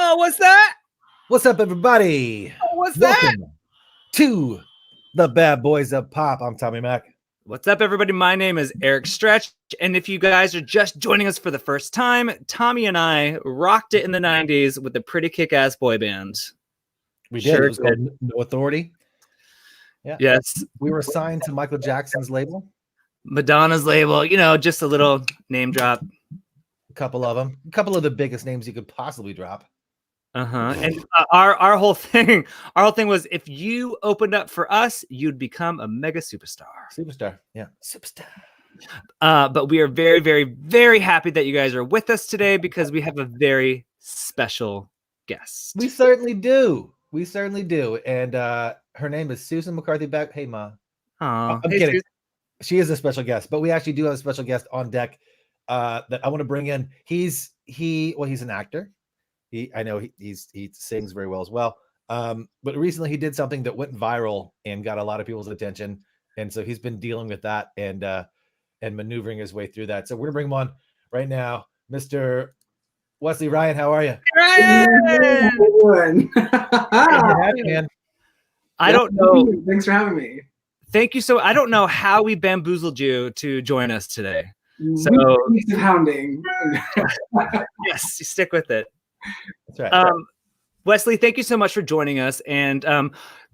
Oh, what's that? What's up, everybody? Oh, what's Welcome to the Bad Boys of Pop. I'm Tommy Mac. What's up, everybody? My name is Eric Stretch, and if you guys are just joining us for the first time, Tommy and I rocked it in the 90s with a pretty kick-ass boy band. We did. It was called No Authority. Yeah. Yes. We were signed to Michael Jackson's label. Madonna's label, you know, just a little name drop. A couple of them. A couple of the biggest names you could possibly drop. And our whole thing was if you opened up for us, you'd become a mega superstar. Yeah, superstar. But we are very, very, very happy that you guys are with us today because we have a very special guest. We certainly do. And her name is Susan McCarthy Beck. Hey, Ma. I'm kidding. Susan. She is a special guest, but we actually do have a special guest on deck that I want to bring in. He's an actor. I know he sings very well as well. But recently he did something that went viral and got a lot of people's attention. And so he's been dealing with that and maneuvering his way through that. So we're gonna bring him on right now. Mr. Wesley Ryan, how are you? Ryan! Man. I don't know. Thanks for having me. Thank you. So I don't know how we bamboozled you to join us today. So hounding. Yes, you stick with it. That's right. Wesley, thank you so much for joining us. And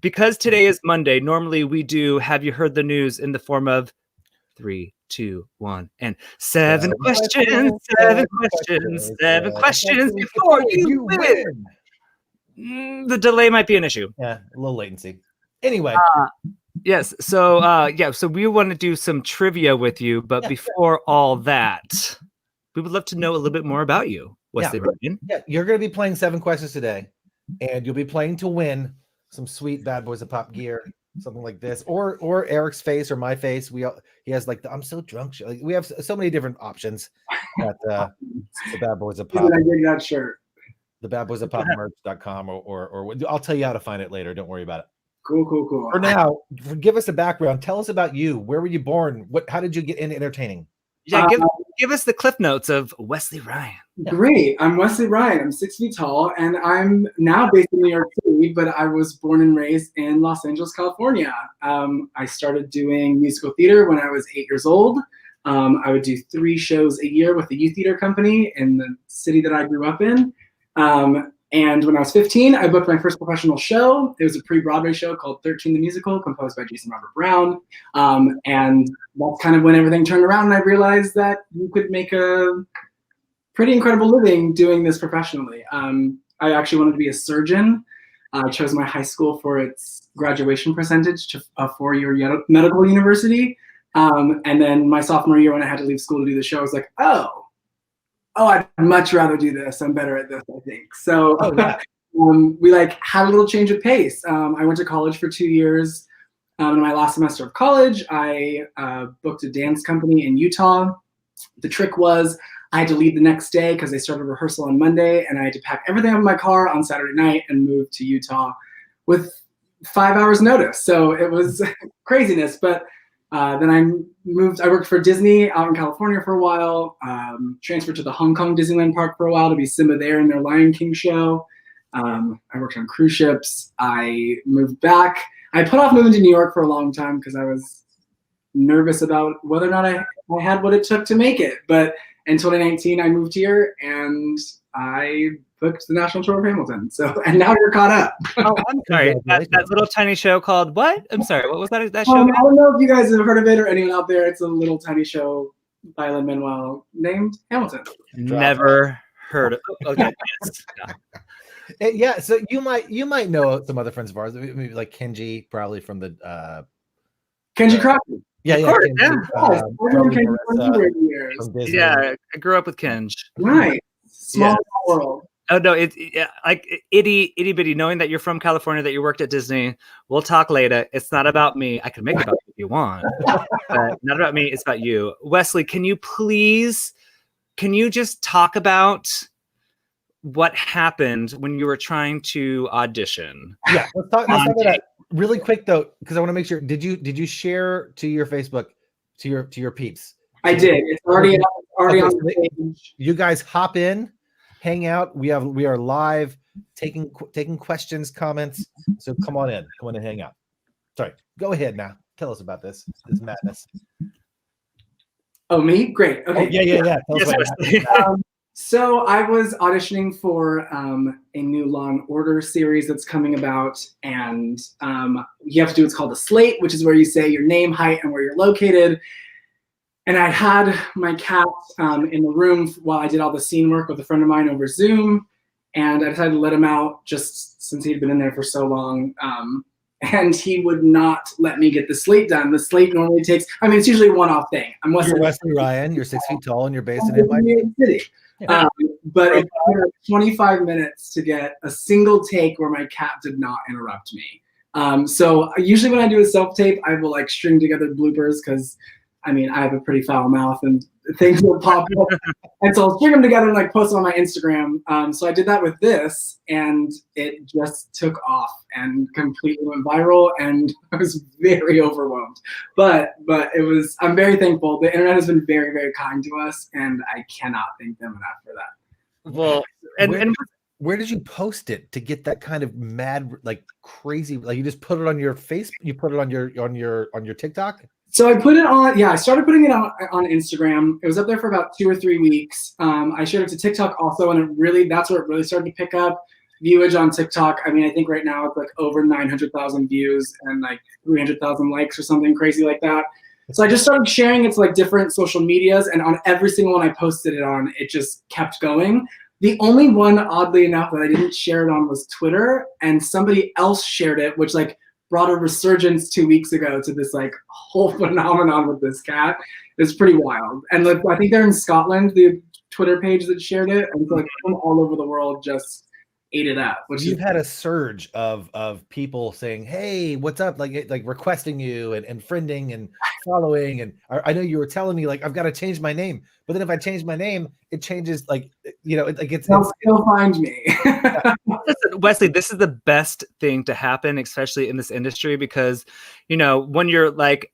because today is Monday, normally we do Have You Heard the News in the form of 3, 2, 1, and 7 questions before you win. The delay might be an issue. Yeah, a little latency. Anyway. Yes. So so we want to do some trivia with you, but before all that, we would love to know a little bit more about you. Wesley Ryan. Yeah, you're going to be playing 7 questions today, and you'll be playing to win some sweet Bad Boys of Pop gear, something like this, or Eric's face or my face. He has like the I'm so drunk. Like, we have so many different options at the Bad Boys of Pop. I dig that shirt. The Bad Boys of Pop merch.com or I'll tell you how to find it later. Don't worry about it. Cool. For now, give us a background. Tell us about you. Where were you born? How did you get into entertaining? Yeah, give us the cliff notes of Wesley Ryan. Great. I'm Wesley Ryan. I'm 6 feet tall, and I'm now based in New York City, but I was born and raised in Los Angeles, California. I started doing musical theater when I was 8 years old. I would do 3 shows a year with the youth theater company in the city that I grew up in. And when I was 15, I booked my first professional show. It was a pre-Broadway show called 13 the Musical, composed by Jason Robert Brown. And that's kind of when everything turned around, and I realized that you could make a pretty incredible living doing this professionally. I actually wanted to be a surgeon. I chose my high school for its graduation percentage to a 4-year medical university. And then my sophomore year, when I had to leave school to do the show, I was like, oh, I'd much rather do this. I'm better at this, I think. So we had a little change of pace. I went to college for 2 years. In my last semester of college, I booked a dance company in Utah. The trick was I had to leave the next day because they started rehearsal on Monday, and I had to pack everything up in my car on Saturday night and move to Utah with 5 hours notice. So it was craziness, but then I worked for Disney out in California for a while, transferred to the Hong Kong Disneyland Park for a while to be Simba there in their Lion King show. I worked on cruise ships. I moved back. I put off moving to New York for a long time because I was nervous about whether or not I had what it took to make it. But in 2019, I moved here and I booked the national tour of Hamilton. So, and now you're caught up. Oh, I'm sorry. That little tiny show called what? I'm sorry. What was that show? I don't know if you guys have heard of it or anyone out there. It's a little tiny show by Lin-Manuel named Hamilton. Never heard of it. Okay. Yeah, so you might know some other friends of ours, maybe like Kenji, probably from the Kenji Crockett. Yeah. Yeah, I grew up with Kenj. Right. Small world. Oh no, it's like itty bitty. Knowing that you're from California, that you worked at Disney, we'll talk later. It's not about me. I can make it about you if you want, but not about me. It's about you, Wesley. Can you just talk about what happened when you were trying to audition? Yeah, let's talk about that really quick though, because I want to make sure. Did you share to your Facebook to your peeps? I did. It's already on the page. You guys hop in, hang out. We are live taking questions, comments. So come on and hang out. Sorry, go ahead now. Tell us about this madness. Oh, me? Great. Okay. Oh, yeah. Tell us about it. So I was auditioning for a new Law and Order series that's coming about, and you have to do what's called a slate, which is where you say your name, height, and where you're located. And I had my cat in the room while I did all the scene work with a friend of mine over Zoom, and I decided to let him out just since he'd been in there for so long. And he would not let me get the slate done. The slate normally takes, it's usually a one-off thing. You're Wesley Ryan, you're 6 feet tall, and you're based in NYC City. But it took 25 minutes to get a single take where my cat did not interrupt me. So usually when I do a self-tape, I will like string together bloopers because I have a pretty foul mouth and things will pop up. And so I'll string them together and like post them on my Instagram. So I did that with this, and it just took off and completely went viral, and I was very overwhelmed. But I'm very thankful. The internet has been very, very kind to us, and I cannot thank them enough for that. Well, where did you post it to get that kind of mad, like crazy? Like you just put it on your face? You put it on your TikTok? So I put it on, I started putting it on Instagram. It was up there for about 2 or 3 weeks. I shared it to TikTok also, and that's where it really started to pick up. Viewage on TikTok, I think right now it's like over 900,000 views and like 300,000 likes or something crazy like that. So I just started sharing it to like different social medias, and on every single one I posted it on, it just kept going. The only one, oddly enough, that I didn't share it on was Twitter, and somebody else shared it, which like brought a resurgence 2 weeks ago to this like whole phenomenon with this cat. It's pretty wild. And like, I think they're in Scotland, the Twitter page that shared it, and so like from all over the world just ate it up. You've had a surge of people saying, "Hey, what's up?" Like requesting you and friending and following. And I know you were telling me like I've got to change my name, but then if I change my name, it changes They'll still find me. Listen, Wesley, this is the best thing to happen, especially in this industry, because when you're like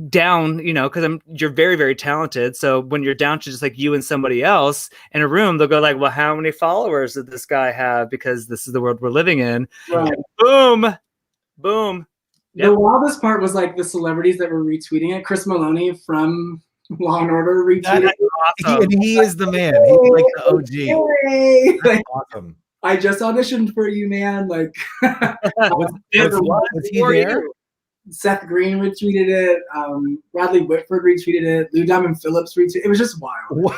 down, because you're very, very talented. So when you're down to just like you and somebody else in a room, they'll go like, well, how many followers did this guy have? Because this is the world we're living in. Right. And boom. Yep. The wildest part was like the celebrities that were retweeting it. Chris Maloney from Law and Order retweeted it. Awesome. He is the man. He's like the OG. Hey. That's awesome. I just auditioned for you, man. Like, was he there? Seth Green retweeted it. Bradley Whitford retweeted it. Lou Diamond Phillips retweeted it. It was just wild.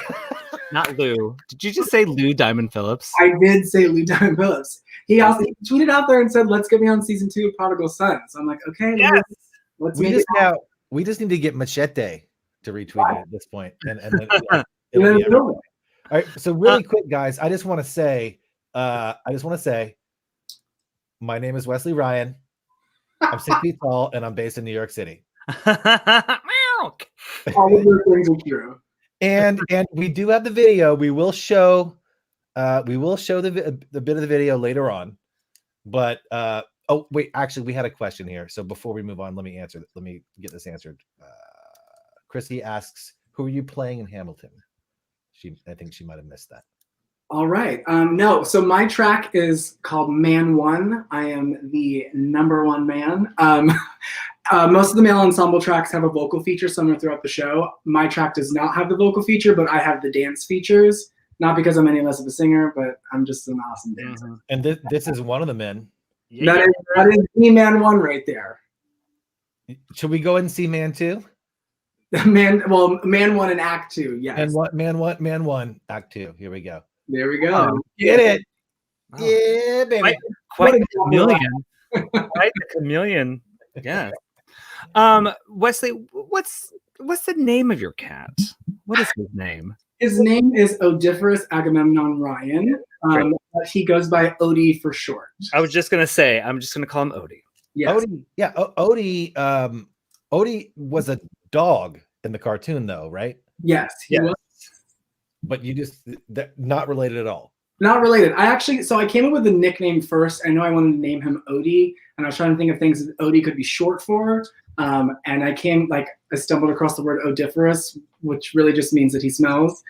Not Lou. Did you just say Lou Diamond Phillips? I did say Lou Diamond Phillips. He also tweeted out there and said, "Let's get me on season 2 of Prodigal Son." So I'm like, okay, yes. let's we make just it happen. we just need to get Machete to retweet it at this point, and then all right. So really quick, guys, I just want to say, my name is Wesley Ryan. I'm 6 feet tall, and I'm based in New York City. All of those things are true. And we do have the video. We will show the bit of the video later on. But oh wait, actually, we had a question here. So before we move on, let me get this answered. Chrissy asks, "Who are you playing in Hamilton?" I think she might have missed that. All right. No, so my track is called Man One. I am the number one man. Most of the male ensemble tracks have a vocal feature somewhere throughout the show. My track does not have the vocal feature, but I have the dance features. Not because I'm any less of a singer, but I'm just an awesome dancer. Mm-hmm. And this is one of the men. Yeah. That is the Man One right there. Should we go ahead and see Man Two? Man One in Act 2, yes. Man One, Act 2. Here we go. There we go. Get it. Wow. Yeah, baby. Quite a chameleon. Quite a chameleon. Yeah. Wesley, what's the name of your cat? What is his name? His name is Odiferous Agamemnon Ryan. But he goes by Odie for short. I was just gonna say, I'm just gonna call him Odie. Yes. Odie, yeah. Odie was a dog in the cartoon, though, right? Yes, he was. But not related at all. Not related. I came up with the nickname first. I know I wanted to name him Odie, and I was trying to think of things that Odie could be short for. And I stumbled across the word odiferous, which really just means that he smells.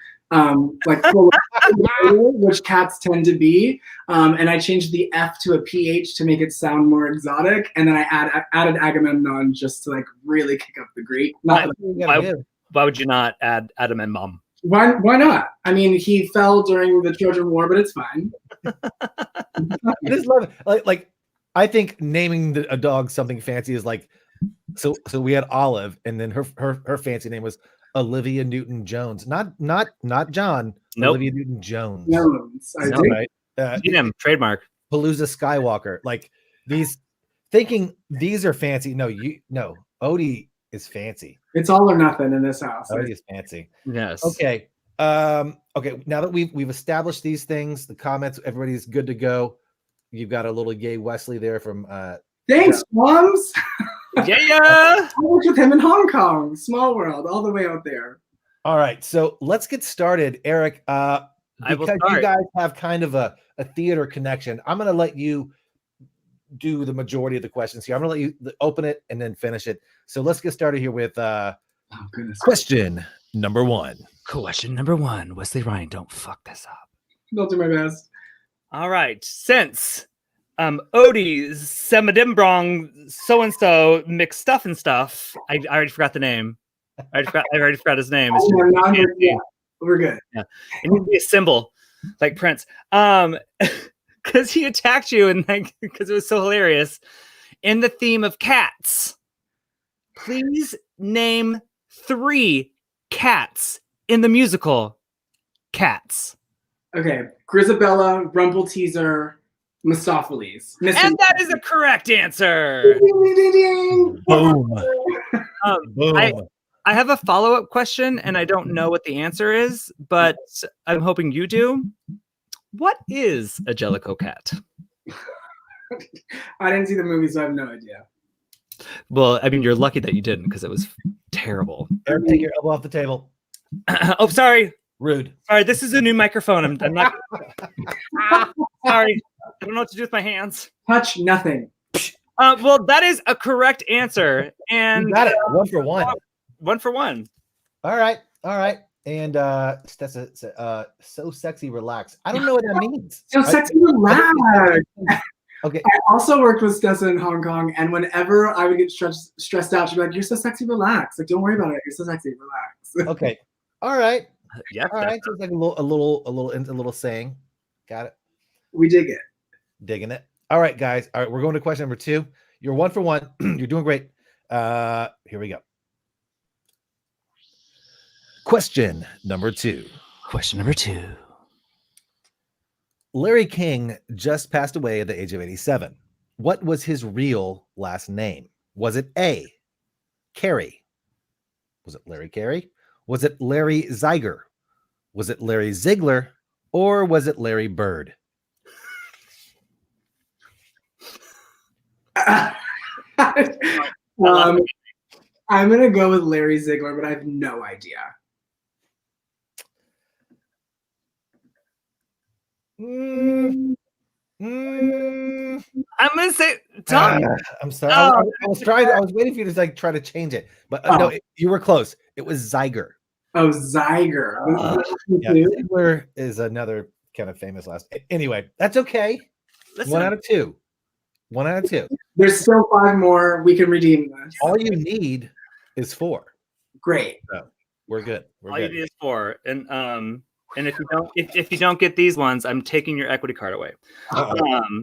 like full of which cats tend to be. And I changed the F to a PH to make it sound more exotic. And then I added Agamemnon just to like really kick up the Greek. Why would you not add Adam and Mom? Why not? I mean, he fell during the Trojan War, but it's fine. I just love it. Like I think naming a dog something fancy is like, so we had Olive, and then her fancy name was Olivia Newton-Jones, not John. Nope. Olivia Newton-Jones. I no, think. Right? Him trademark. Palooza Skywalker. Like thinking these are fancy. No, Odie is fancy. It's all or nothing in this house. Odie is fancy. Yes. Okay. Okay. Now that we've established these things, the comments, everybody's good to go. You've got a little yay Wesley there from thanks, Moms. Yeah. I worked with him in Hong Kong, small world, all the way out there. All right, so let's get started, Eric. Because you guys have kind of a theater connection, I'm going to let you do the majority of the questions here. I'm going to let you open it and then finish it. So let's get started here with question number one. Question number one. Wesley Ryan, don't fuck this up. I'll do my best. All right. Since Odie, Semadimbrong, so-and-so, mixed stuff and stuff. I already forgot the name. I already forgot his name. Yeah, we're good. Yeah. It needs to be a symbol, like Prince. Because he attacked you and like because it was so hilarious. In the theme of cats, please name 3 cats in the musical Cats. Okay. Grisabella, Rumpelteazer, Mistopheles. And that is a correct answer. Boom. Boom. I have a follow-up question, and I don't know what the answer is, but I'm hoping you do. What is a Jellicoe cat? I didn't see the movie, so I have no idea. Well, I mean, you're lucky that you didn't, because it was terrible. Eric, take your elbow off the table. Oh, sorry. Rude. Sorry, this is a new microphone. I'm not. Sorry. I don't know what to do with my hands. Touch nothing. Well, that is a correct answer. And you got it. 1 for 1. 1 for 1. All right. And that's so sexy, relax. I don't know what that means. So sexy, relax. Okay. I also worked with Stessa in Hong Kong, and whenever I would get stressed out, she'd be like, "You're so sexy, relax. Like, don't worry about it. You're so sexy, relax." Okay. All right. Yeah. All right. So it's like a little saying. Got it. We dig it. Digging it. All right, guys. All right, we're going to question number 2. You're 1 for 1. You're doing great. Here we go. Question number 2. Question number 2. Larry King just passed away at the age of 87. What was his real last name? Was it A, Carey? Was it Larry Carey? Was it Larry Zeiger? Was it Larry Ziegler? Or was it Larry Bird? I'm going to go with Larry Ziegler, but I have no idea. I'm gonna say Tom. I'm sorry. I was waiting for you to like try to change it, but no, you were close. It was Zeiger. Oh, Zeiger. Ziegler is another kind of famous last. Anyway, that's okay. Listen. 1 out of 2. 1 out of 2. There's still 5 more. We can redeem this. All you need is 4. Great. So we're good. All you need is 4, and if you don't get these ones, I'm taking your equity card away.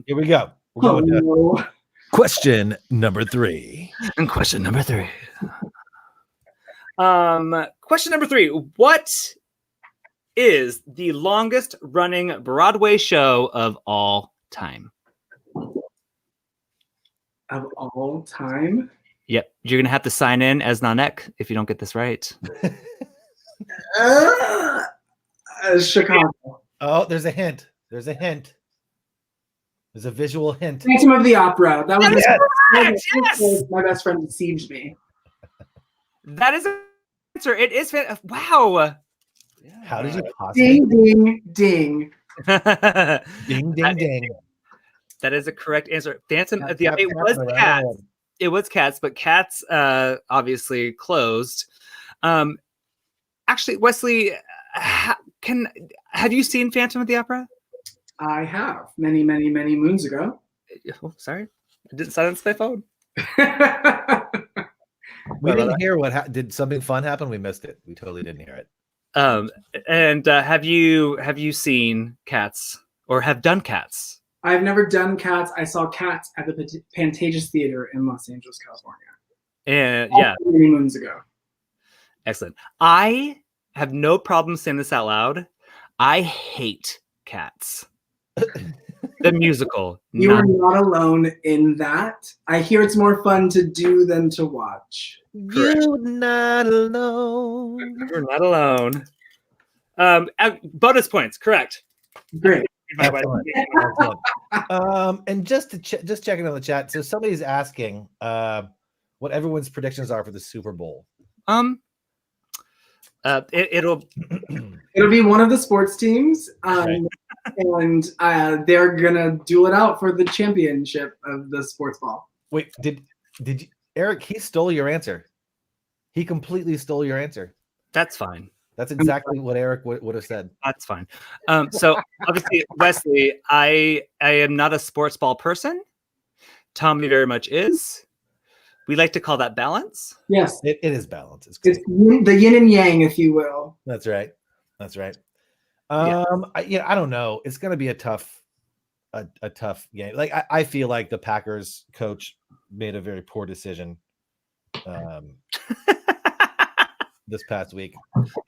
Here we go. We're going to question number 3. And question number 3. Question number 3. What is the longest running Broadway show of all time? Of all time? Yep. You're going to have to sign in as Nanek if you don't get this right. Chicago. Oh, there's a hint. There's a visual hint. Phantom of the Opera. That was yes! My best friend deceived me. That is an answer. It is. Wow. How did you possibly? Ding, ding, ding. Ding, ding, ding. That is a correct answer. Phantom of the Opera. It was Cats. It was Cats, but Cats obviously closed. Actually, Wesley, Have you seen Phantom of the Opera? I have many, many, many moons ago. Oh, sorry, I didn't silence my phone. We didn't hear did something fun happen? We missed it. We totally didn't hear it. And have you seen Cats or have done Cats? I've never done Cats. I saw Cats at the Pantages Theater in Los Angeles, California. And yeah, many moons ago. Excellent. I have no problem saying this out loud. I hate Cats. The musical. You are not alone in that. I hear it's more fun to do than to watch. You're not alone. You're not alone. Bonus points. Correct. Great. Excellent. And just checking on the chat. So somebody's asking what everyone's predictions are for the Super Bowl. It'll be one of the sports teams. Right. And they're gonna duel it out for the championship of the sports ball. Wait, did you, Eric? He stole your answer. He completely stole your answer. That's fine. That's exactly what Eric would have said. That's fine. So obviously, Wesley, I am not a sports ball person. Tommy very much is. We like to call that balance. Yes, it is balance. It's the yin and yang, if you will. That's right. That's right. I don't know. It's going to be a tough game. Like I feel like the Packers coach made a very poor decision this past week.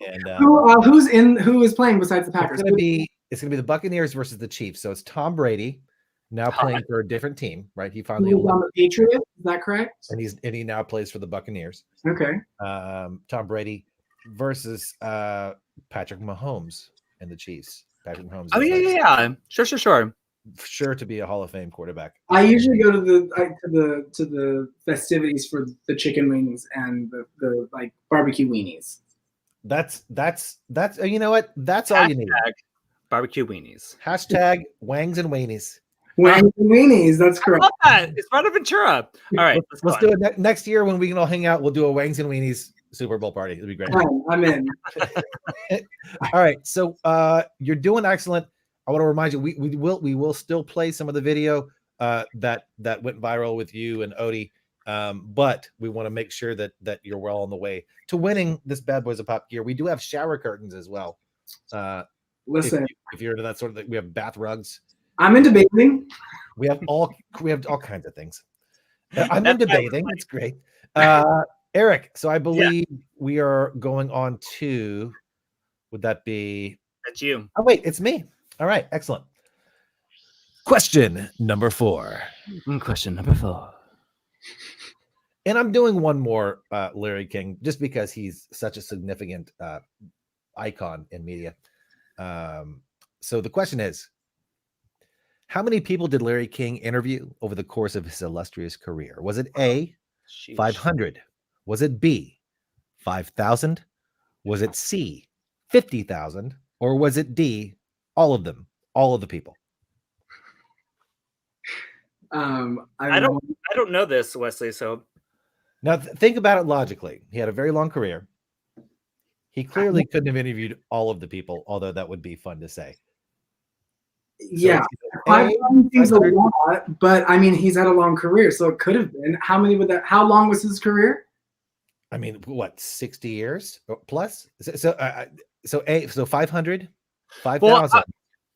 And who is playing besides the Packers? It's going to be the Buccaneers versus the Chiefs. So it's Tom Brady now playing for a different team, right? He finally on the Patriots. Is that correct? And he now plays for the Buccaneers. Okay. Tom Brady versus Patrick Mahomes and the Chiefs. Patrick Mahomes. Oh yeah. Sure to be a Hall of Fame quarterback. I usually go to the festivities for the chicken wings and the like barbecue weenies. That's you know what? That's all you need. Barbecue weenies. Hashtag wangs and weenies. Wangs and weenies. That's correct. I love that. It's Run Ventura. All right. Let's do it next year when we can all hang out. We'll do a wangs and weenies Super Bowl party. It'll be great. I'm in. All right. So you're doing excellent. I want to remind you, we will still play some of the video that went viral with you and Odie, but we want to make sure that you're well on the way to winning this Bad Boys of Pop gear. We do have shower curtains as well. Listen, if you're into that sort of thing, we have bath rugs. I'm into bathing. We have all kinds of things. I'm into bathing. That's great. Eric, so I believe we are going on to. Would that be? That's you. Oh wait, it's me. All right, excellent. Question number 4. And I'm doing one more Larry King just because he's such a significant icon in media. So the question is, how many people did Larry King interview over the course of his illustrious career? Was it A, 500? Was it B, 5,000? Was it C, 50,000? Or was it D, all of them, all of the people? I don't know this, Wesley. So now think about it logically. He had a very long career. He clearly couldn't have interviewed all of the people, although that would be fun to say. Yeah, I've done things a lot, but I mean, he's had a long career, so it could have been. How long was his career? I mean, what, 60 years plus? So 500, 5,000,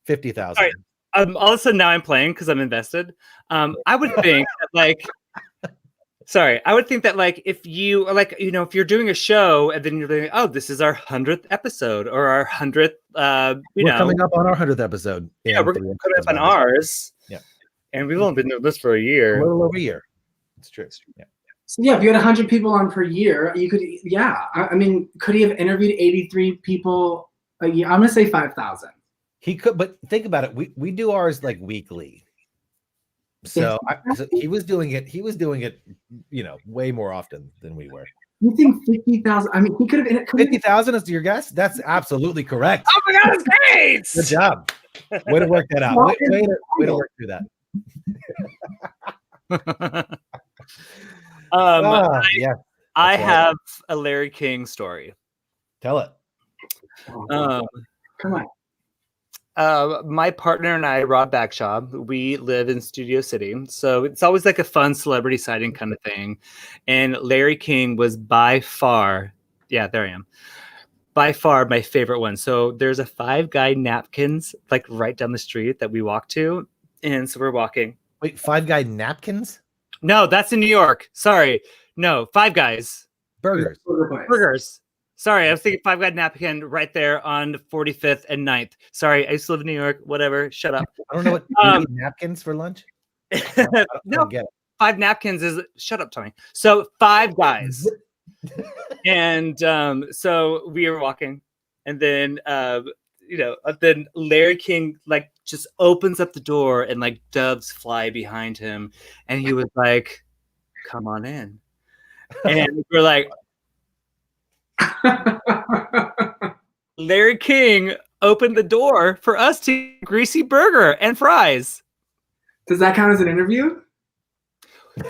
50,000. Right. All of a sudden now I'm playing because I'm invested. I would think that I would think that if you if you're doing a show and then you're like, oh, this is our 100th episode or our 100th, we're coming up on our 100th episode. Yeah, we're coming up on ours. Yeah, and we've only been doing this for a year. A little over a year. It's true. Yeah. So if you had 100 people on per year, you could. Yeah, I mean, could he have interviewed 83 people a year? I'm gonna say 5,000. He could, but think about it. We do ours weekly. So, so he was doing it, way more often than we were. You think 50,000? I mean, he could have 50,000 is your guess? That's absolutely correct. Oh my God, that's great! Good job. Way to work that out. Way to work through that. I have a Larry King story. Tell it. Come on. My partner and I, Rob Bagshaw, we live in Studio City. So it's always like a fun celebrity sighting kind of thing. And Larry King was by far, yeah, there I am. By far my favorite one. So there's a Five Guy napkins like right down the street that we walk to. And so we're walking. Wait, Five Guy napkins? No, that's in New York. Sorry. No, Five Guys. Burgers. Burgers. Sorry, I was thinking Five Guy napkin right there on 45th and 9th. Sorry, I used to live in New York. Whatever. Shut up. I don't know what you eat napkins for lunch. I don't get it. Five napkins is shut up, Tony. So Five Guys. And so we were walking, and then then Larry King like just opens up the door and like doves fly behind him, and he was like, "Come on in," and we're like, Larry King opened the door for us to get a greasy burger and fries. Does that count as an interview?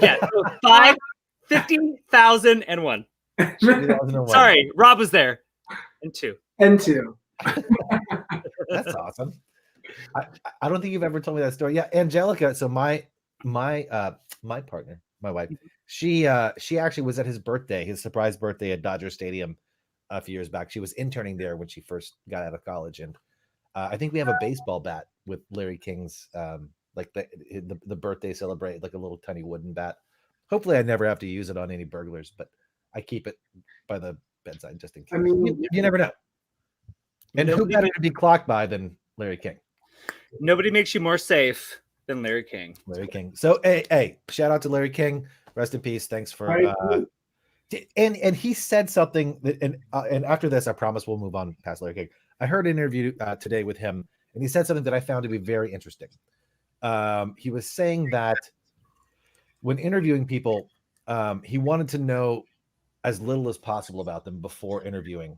Yeah, so 50,001. 2001. Sorry, Rob was there. And two. That's awesome. I don't think you've ever told me that story. Yeah, Angelica. So my partner, my wife, she actually was at his surprise birthday at Dodger Stadium a few years back. She was interning there when she first got out of college, and I think we have a baseball bat with Larry King's like the birthday celebrate, like a little tiny wooden bat. Hopefully, I never have to use it on any burglars, but I keep it by the bedside just in case. I mean, you never know. And who better to be clocked by than Larry King? Nobody makes you more safe than Larry King. Larry King. So, hey, shout out to Larry King. Rest in peace. Thanks for. And he said something that, and after this, I promise we'll move on past Larry King. I heard an interview today with him, and he said something that I found to be very interesting. He was saying that when interviewing people, he wanted to know as little as possible about them before interviewing.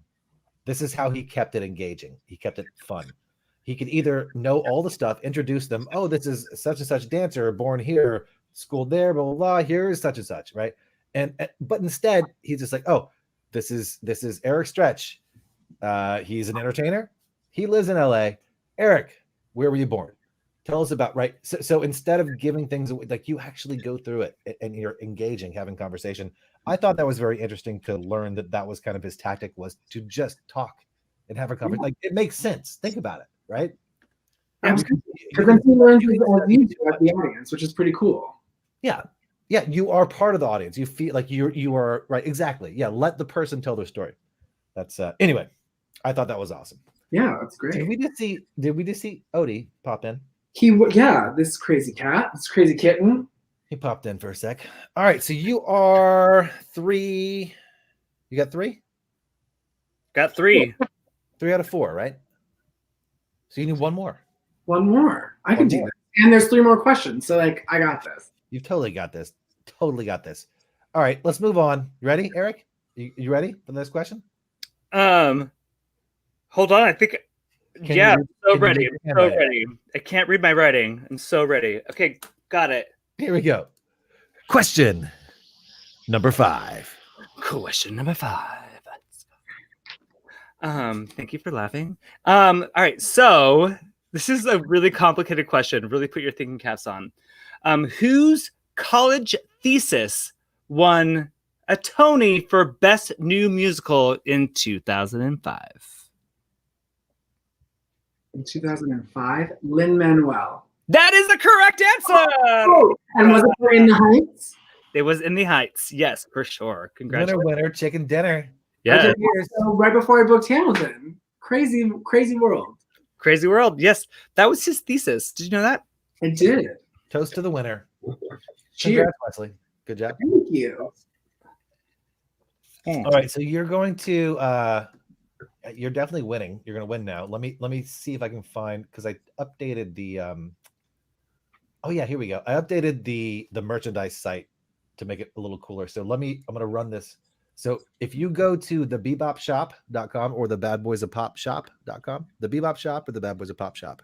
This is how he kept it engaging. He kept it fun. He could either know all the stuff, introduce them. Oh, this is such and such dancer, born here, schooled there, blah blah blah. Here is such and such, right? But instead, he's just like, oh, this is Eric Stretch. He's an entertainer. He lives in LA. Eric, where were you born? Tell us about, right? So instead of giving things away, like you actually go through it and you're engaging, having conversation. I thought that was very interesting to learn that was kind of his tactic, was to just talk and have a conversation. Like it makes sense. Think about it, right? Because then he learns his own view at the audience, which is pretty cool. Yeah. Yeah, you are part of the audience. You feel like you are right. Exactly. Yeah, let the person tell their story. That's anyway. I thought that was awesome. Yeah, that's great. Did we just see Odie pop in? This crazy cat, this crazy kitten. He popped in for a sec. All right, so you are 3. You got 3? Got 3. 3 out of 4, right? So you need one more. One more. I can do that. And there's 3 more questions. So like I got this. You totally got this. Totally got this. All right, let's move on. You ready, Eric? You ready for the next question? Hold on. I think I'm so ready. I'm so ready. I can't read my writing. I'm so ready. Okay, got it. Here we go. Question number 5. Question number 5. Thank you for laughing. All right, so this is a really complicated question. Really put your thinking caps on. Whose college thesis won a Tony for Best New Musical in 2005? In 2005, Lin-Manuel. That is the correct answer. Oh, and was it In the Heights? It was In the Heights. Yes, for sure. Congratulations. Winner, chicken dinner. Yeah. So right before I booked Hamilton. Crazy, crazy world. Crazy world. Yes, that was his thesis. Did you know that? I did. Toast to the winner. Cheers. Congrats, Wesley. Good job. Thank you. All right, so you're going to you're definitely winning. You're going to win now. Let me see if I can find, because I updated the oh yeah, here we go. I updated the merchandise site to make it a little cooler. So I'm going to run this. So if you go to the BBOPshop.com or the badboysofpop.shop.com, the BBOP shop or the Bad Boys of Pop shop,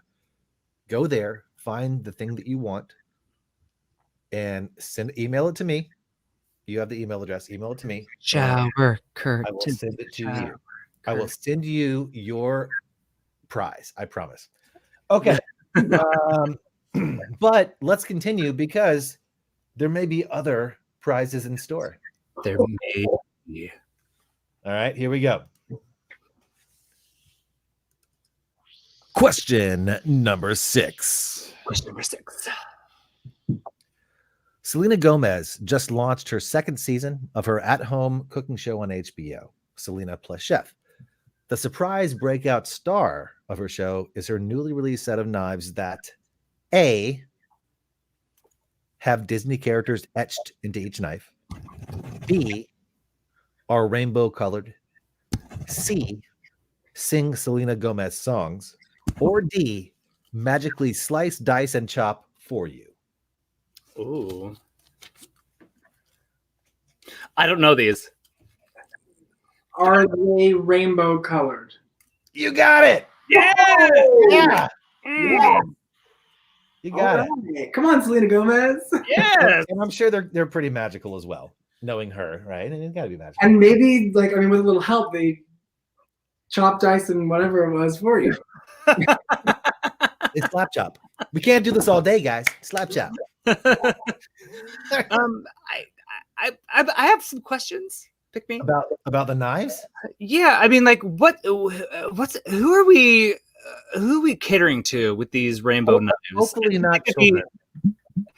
go there, find the thing that you want, and email it to me. You have the email address. Email it to me. Shower curtain. I will send it to you. I will send you your prize. I promise. Okay. But let's continue because there may be other prizes in store. There may be. All right, here we go. Question number 6. Question number 6. Selena Gomez just launched her 2nd season of her at-home cooking show on HBO, Selena Plus Chef. The surprise breakout star of her show is her newly released set of knives that A, have Disney characters etched into each knife, B, are rainbow colored, C, sing Selena Gomez songs, or D, magically slice, dice, and chop for you. Ooh. I don't know these. Are they rainbow colored? You got it. Yeah. Yeah. Yeah. You got it. Right. Come on, Selena Gomez. Yes. And I'm sure they're pretty magical as well, knowing her, right? And it's got to be magical. And maybe, like, I mean, with a little help, they chop, dice, and whatever it was for you. It's slap chop. We can't do this all day, guys. Slap chop. I have some questions. Pick me. About the knives? Yeah, I mean, like, who are we catering to with these rainbow knives? Hopefully not children.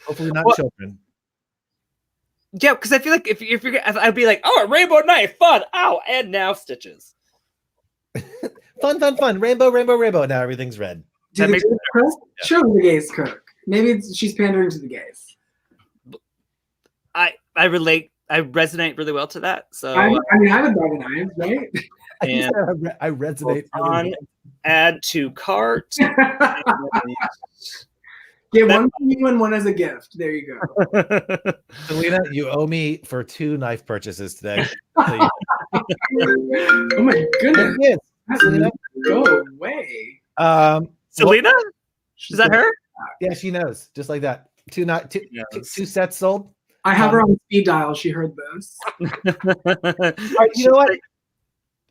Hopefully not children. Yeah, because I feel like if I'd be like, oh, a rainbow knife, fun, ow, and now stitches. Fun. Rainbow. Now everything's red. Do the gays cook? Show them the gays cook. Maybe she's pandering to the gays. I resonate really well to that. So I mean, I would buy the knives, right? And I resonate. On add to cart. Get one for you and one as a gift. There you go. Selena, you owe me for 2 knife purchases today. Oh my goodness. Yes, Selena. Go away. Selena? Is that her? Yeah, she knows. Just like that. 2 sets sold. I have her on speed dial. She heard this. All right, you know what?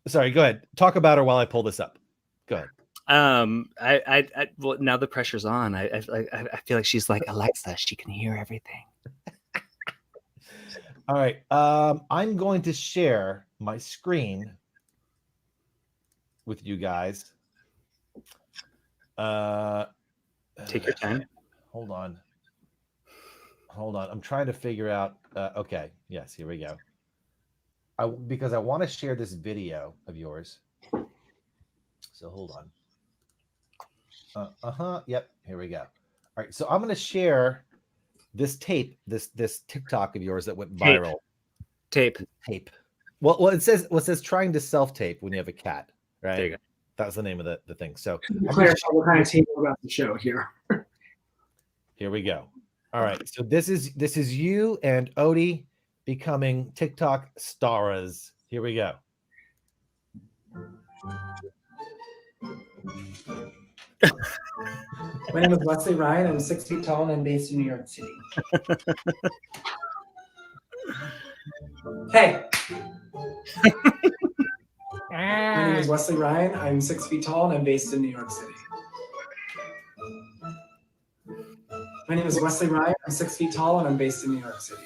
Sorry, go ahead. Talk about her while I pull this up. Go ahead. Well, now the pressure's on. I feel like she's like Alexa. She can hear everything. All right. I'm going to share my screen with you guys. Take your time. Hold on. I'm trying to figure out. Okay. Yes. Here we go. Because I want to share this video of yours. So hold on. Yep. Here we go. All right. So I'm going to share this tape, this TikTok of yours that went viral. Tape. Well, it says trying to self-tape when you have a cat, right? There you go. That's the name of the thing. So Clarify what kind of tape about the show here. Here we go. All right. So this is you and Odie becoming TikTok stars. Here we go. My name is Wesley Ryan. I'm 6 feet tall and I'm based in New York City. Hey. My name is Wesley Ryan. I'm 6 feet tall and I'm based in New York City. My name is Wesley Ryan. I'm 6 feet tall and I'm based in New York City.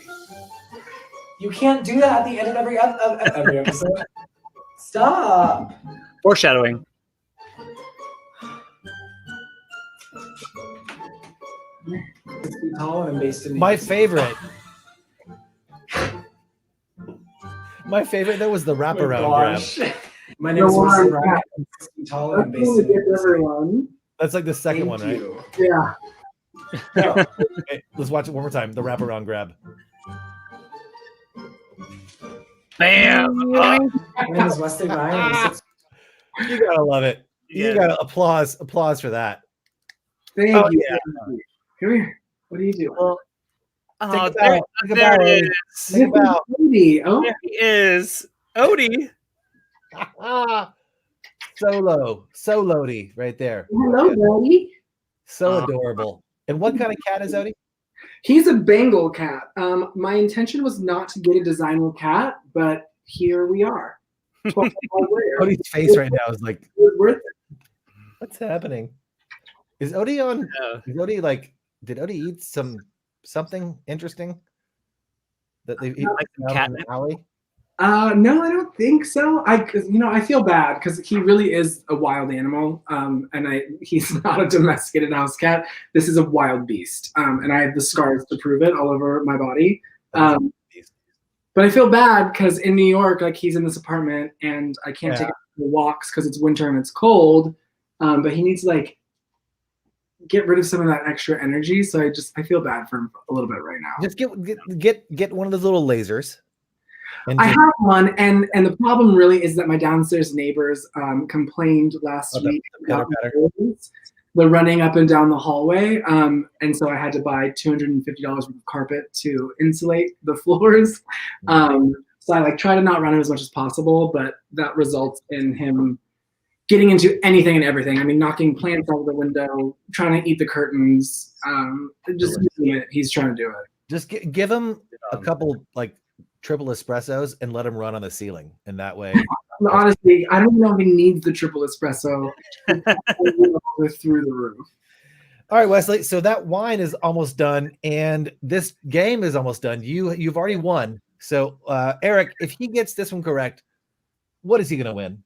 You can't do that at the end of every episode. Stop. Foreshadowing. 6 feet tall and I'm based in New My York City. favorite. My favorite though was the wraparound grab. My name is Wesley Ryan. I'm 6 feet tall and I'm based in New York City. That's like the second one, right? Yeah. No. Okay, let's watch it one more time. The wraparound grab. Bam! My name is Wesley Ryan. I'm 6 You gotta love it. You Yeah. gotta applause for that. Thank Oh, you. yeah. Come here. What do you do? Well, Think there about it it. is. Think about Odie. Oh, There he is. Odie. Solody right there. hello, buddy. So adorable. And what kind of cat is Odie? He's a Bengal cat. My intention was not to get a designer cat, but here we are. 12 hours later. Odie's face right now is like, It was worth it. What's happening? Is Odie on? Yeah. Is Odie like? Did Odie eat something interesting that they eat Like some out in the catnip? alley? No, I don't think so. I feel bad because he really is a wild animal, and he's not a domesticated house cat. This is a wild beast, and I have the scars to prove it all over my body. But I feel bad because in New York, like he's in this apartment, and I can't take him for walks because it's winter and it's cold. But he needs to like get rid of some of that extra energy. So I feel bad for him a little bit right now. Just get one of those little lasers. I have one, and the problem really is that my downstairs neighbors complained last week about the running up and down the hallway, and so I had to buy $250 worth of carpet to insulate the floors. So I like try to not run him as much as possible, but that results in him getting into anything and everything. I mean, knocking plants out of the window, trying to eat the curtains. Just he's trying to do it. Just give him a couple like triple espressos and let him run on the ceiling, and that way. Honestly, I don't know if he needs the triple espresso. Through the roof. All right, Wesley. So that wine is almost done, and this game is almost done. You've already won. So Eric, if he gets this one correct, what is he going to win?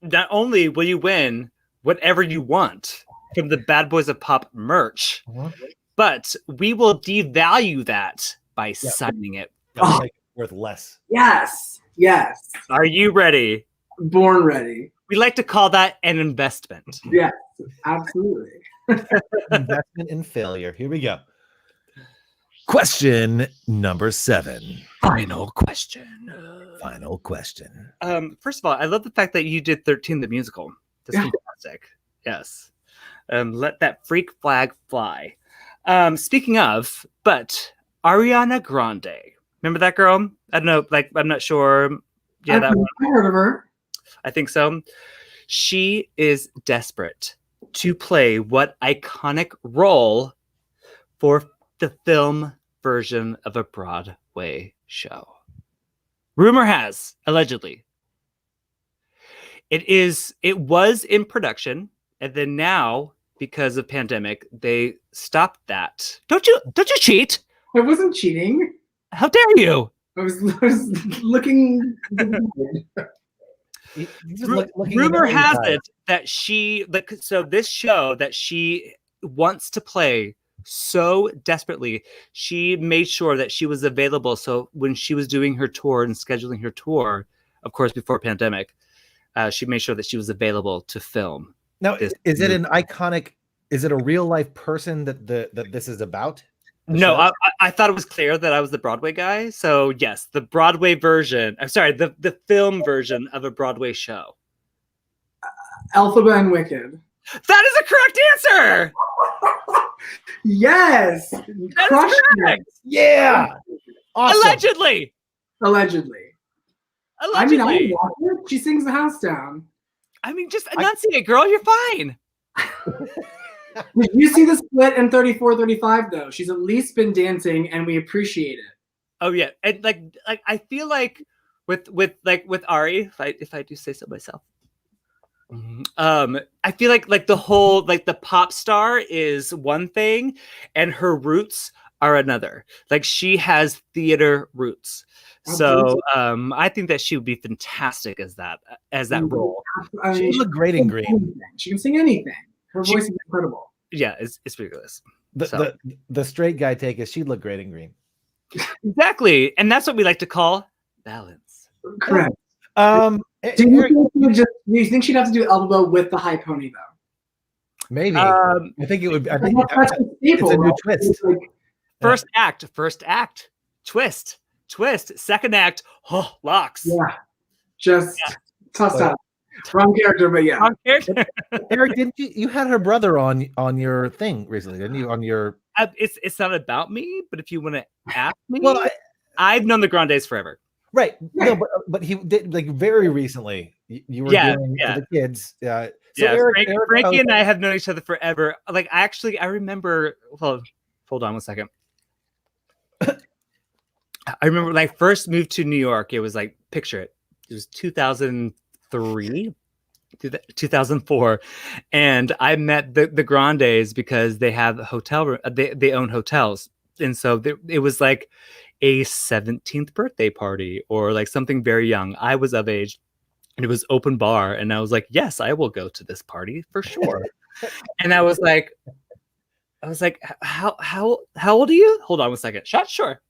Not only will you win whatever you want from the Bad Boys of Pop merch, but we will devalue that by signing it. Make it worth less. Yes. Are you ready? Born ready. We like to call that an investment. Yes, absolutely. Investment in failure. Here we go. Question number 7. Final question. First of all, I love the fact that you did 13 the musical. That's fantastic. Yes. Let that freak flag fly. Speaking of, but Ariana Grande. Remember that girl? I don't know, like I'm not sure. Yeah, that one. I heard of her. I think so. She is desperate to play what iconic role for the film version of a Broadway show? Rumor has, allegedly, it was in production, and then now, because of pandemic, they stopped that. Don't you cheat? I wasn't cheating. How dare you? I was looking. Rumor has it that this show that she wants to play so desperately, she made sure that she was available. So when she was doing her tour and scheduling her tour, of course, before pandemic, she made sure that she was available to film. Now, is it an iconic? Is it a real life person that this is about? No, I thought it was clear that I was the Broadway guy. So yes, the Broadway version. I'm sorry, the film version of a Broadway show. Elphaba and Wicked. That is a correct answer. Yes, that is correct. Yeah, awesome. Allegedly. I mean, I watch it. She sings the house down. I mean, just enunciate, girl. You're fine. Did you see the split in 34-35 though? She's at least been dancing, and we appreciate it. Oh yeah, and like I feel like with Ari, if I do say so myself, I feel like the whole the pop star is one thing, and her roots are another. Like she has theater roots. So I think that she would be fantastic as that role. I mean, she look great in green. She can sing anything. Her voice is incredible. Yeah, it's ridiculous. The straight guy take is she'd look great in green. Exactly, and that's what we like to call balance. Correct. Do you think she'd have to do elbow with the high pony though? Maybe. I think it would. I think it's a new twist. First act, twist. Second act, locks. Yeah, just toss out. Wrong character, but yeah. Wrong character. Eric, didn't you had her brother on your thing recently? Didn't you? On your it's not about me, but if you want to ask me, well, I've known the Grandes forever. Right. No, but he did like very recently. You were doing for the kids. So Eric, Frankie and I have known each other forever. Like I remember. Well, hold on one second. I remember when I first moved to New York. It was like picture it. It was 2003. 2004, and I met the Grandes because they have hotel room. They own hotels, and so it was like a 17th birthday party or like something very young. I was of age, and it was open bar, and I was like, yes, I will go to this party for sure. And I was like, how old are you? Hold on 1 second. Shot, sure.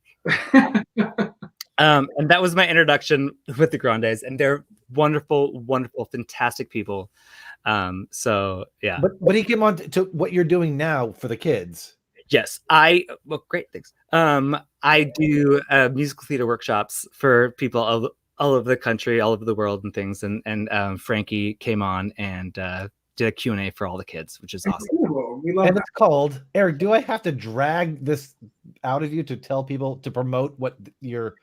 And that was my introduction with the Grandes, and they're wonderful, wonderful, fantastic people. So yeah. But he came on to what you're doing now for the kids. Yes, well, great things. I do musical theater workshops for people all over the country, all over the world, and things. And Frankie came on and did a Q&A for all the kids, which is awesome. Cool. We love And that. it's called, Eric, do I have to drag this out of you to tell people to promote what your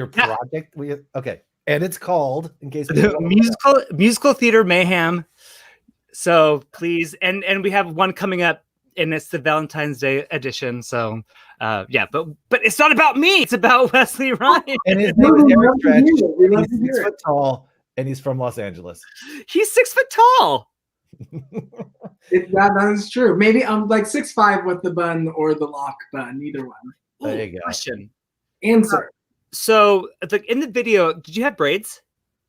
project? Okay. And it's called, in case musical theater mayhem. So please, and we have one coming up, and it's the Valentine's Day edition. So yeah, but it's not about me. It's about Wesley Ryan. And his name is Eric Stretch. He's 6 foot tall, and he's from Los Angeles. He's 6 foot tall. That is true. Maybe I'm like 6'5" with the bun or the lock bun, either one. There you go. Question. Answer. So like in the video, did you have braids?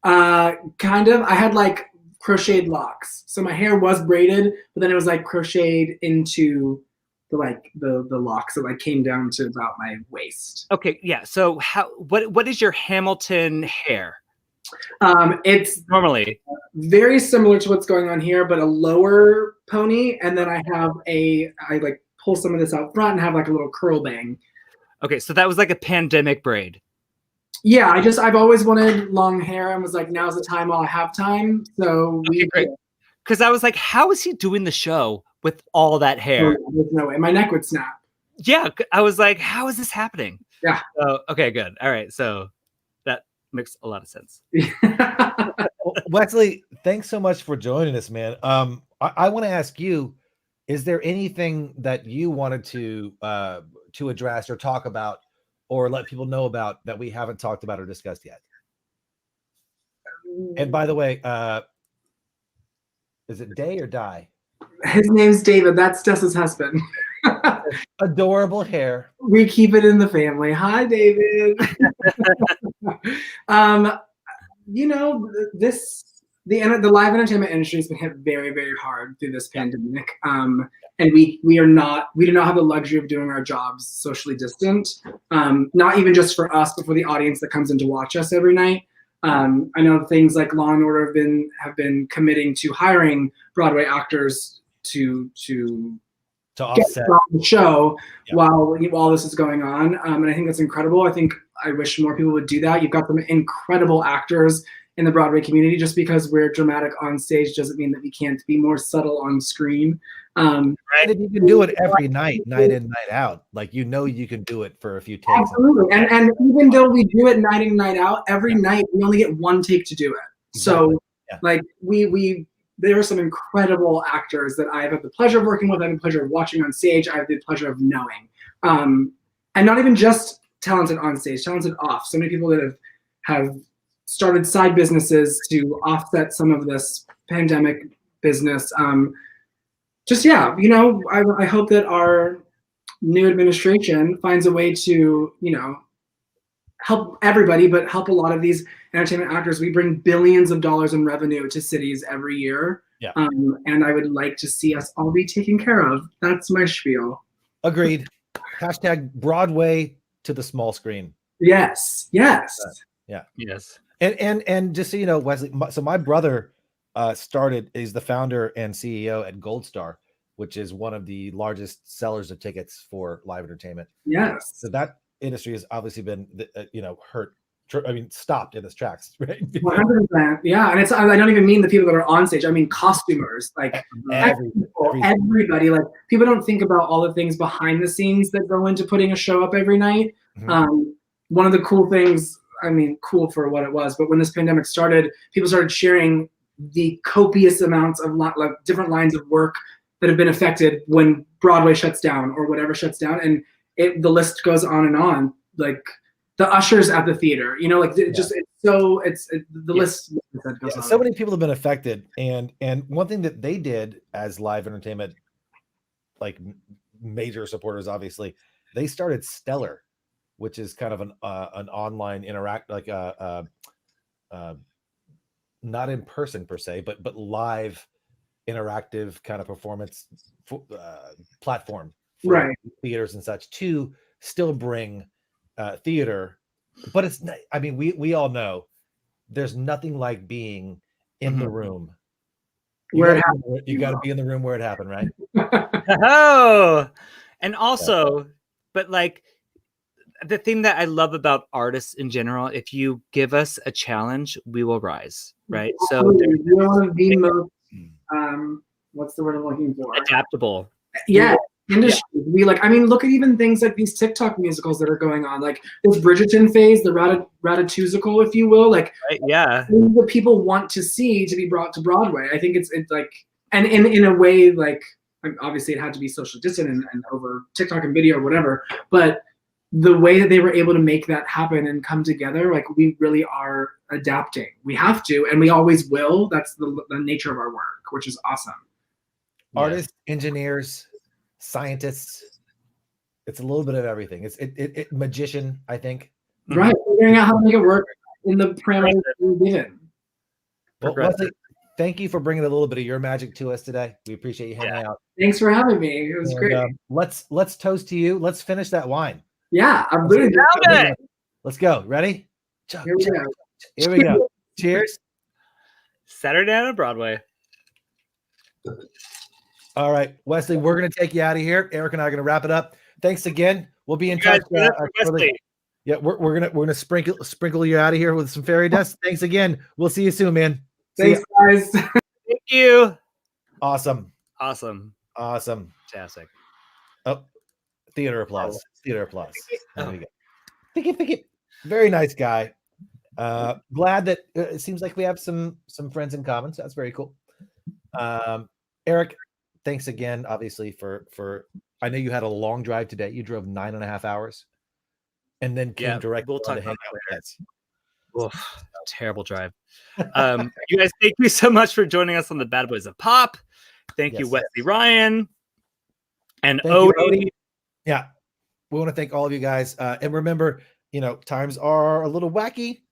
Kind of. I had like crocheted locks, so my hair was braided, but then it was like crocheted into the locks that like came down to about my waist. Okay, yeah. So what is your Hamilton hair? It's Normally very similar to what's going on here, but a lower pony, and then I like pull some of this out front and have like a little curl bang. Okay, so that was like a pandemic braid. Yeah, I've always wanted long hair and was like, now's the time while I have time. So great. Because I was like, how is he doing the show with all that hair? There's no way. My neck would snap. Yeah, I was like, how is this happening? Yeah. Okay, good. All right, so that makes a lot of sense. Wesley, thanks so much for joining us, man. I want to ask you, is there anything that you wanted to address or talk about or let people know about that we haven't talked about or discussed yet? And by the way, is it Day or Die? His name's David. That's Jess's husband. Adorable hair. We keep it in the family. Hi, David. You know, the live entertainment industry has been hit very, very hard through this pandemic. And we do not have the luxury of doing our jobs socially distant. Not even just for us, but for the audience that comes in to watch us every night. I know things like Law and Order have been committing to hiring Broadway actors to offset the show while this is going on. And I think that's incredible. I wish more people would do that. You've got some incredible actors in the Broadway community. Just because we're dramatic on stage doesn't mean that we can't be more subtle on screen. Right. And you can do it every night, night in, night out. Like, you can do it for a few takes. Absolutely. And even though we do it night in, night out, every night we only get one take to do it. Exactly. So like there are some incredible actors that I've had the pleasure of working with, I have the pleasure of watching on stage, I have the pleasure of knowing. And not even just talented on stage, talented off. So many people that have started side businesses to offset some of this pandemic business. I hope that our new administration finds a way to, help everybody, but help a lot of these entertainment actors. We bring billions of dollars in revenue to cities every year. Yeah. And I would like to see us all be taken care of. That's my spiel. Agreed. Hashtag Broadway to the small screen. Yes. Yes. Yeah. Yes. And just so you know, Wesley, so my brother is the founder and CEO at Gold Star, which is one of the largest sellers of tickets for live entertainment. Yes. So that industry has obviously been, hurt. Stopped in its tracks, right? 100%. Yeah, and I don't even mean the people that are on stage. I mean costumers, like everybody. Like, people don't think about all the things behind the scenes that go into putting a show up every night. Mm-hmm. One of the cool things, cool for what it was, but when this pandemic started, people started sharing the copious amounts of different lines of work that have been affected when Broadway shuts down or whatever shuts down, and the list goes on and on. Like, the ushers at the theater, you know, like just the list goes on. So many people have been affected, and one thing that they did as live entertainment, like major supporters, obviously, they started Stellar, which is kind of an online interact, like not in person per se, but live interactive kind of performance platform for Right. theaters and such, to still bring theater. But it's not, I mean, we all know there's nothing like being in the room you got to be in the room where it happened, right? Oh, and also, but like the thing that I love about artists in general, if you give us a challenge, we will rise, right? So you want to be most what's the word I'm looking for? Adaptable. Yeah. Industry. We like, I mean, look at even things like these TikTok musicals that are going on, like this Bridgerton phase, the Ratatouille, if you will, like what people want to see to be brought to Broadway. I think it's like, and in a way, like obviously it had to be social distant and over TikTok and video or whatever, but the way that they were able to make that happen and come together, like we really are adapting. We have to, and we always will. That's the nature of our work, which is awesome. Artists, engineers, scientists, it's a little bit of everything. It's magician, I think. Right, figuring out how to make it work in the parameters we're given. Well, Wesley, thank you for bringing a little bit of your magic to us today. We appreciate you hanging out. Thanks for having me. It was great. Let's toast to you. Let's finish that wine. Yeah, I'm really down. Let's go. Ready? Here we go. Here we go. Cheers. Saturday Night on Broadway. All right, Wesley, we're going to take you out of here. Eric and I are going to wrap it up. Thanks again. We'll be in touch. Yeah, we're gonna sprinkle you out of here with some fairy dust. Thanks again. We'll see you soon, man. Thanks, guys. Thank you. Awesome. Fantastic. Oh, theater applause. Theater applause. There we go. Thank you. Very nice guy. Glad that it seems like we have some friends in common. So that's very cool. Eric, thanks again, obviously, for I know you had a long drive today. You drove 9.5 hours and then came directly to hang out with us. Oof, terrible drive. You guys, thank you so much for joining us on the Bad Boys of Pop. Thank you, Wesley Ryan and Odie. Yeah, we want to thank all of you guys. And remember, times are a little wacky.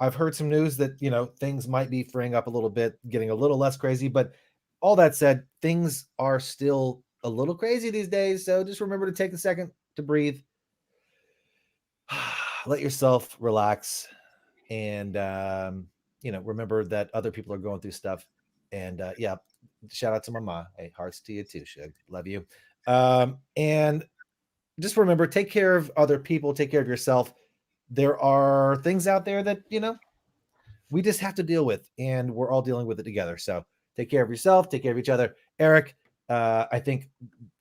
I've heard some news that, things might be freeing up a little bit, getting a little less crazy. But all that said, things are still a little crazy these days. So just remember to take a second to breathe. Let yourself relax. And, remember that other people are going through stuff. And, shout out to my mom. Hey, hearts to you too, Shug. Love you. And just remember, take care of other people. Take care of yourself. There are things out there that, we just have to deal with, and we're all dealing with it together. So take care of yourself, take care of each other. Eric, I think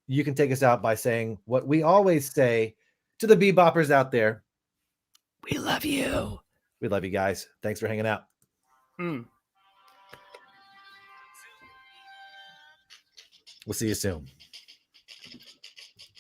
you can take us out by saying what we always say to the BBOPers out there. We love you. We love you guys. Thanks for hanging out. We'll see you soon.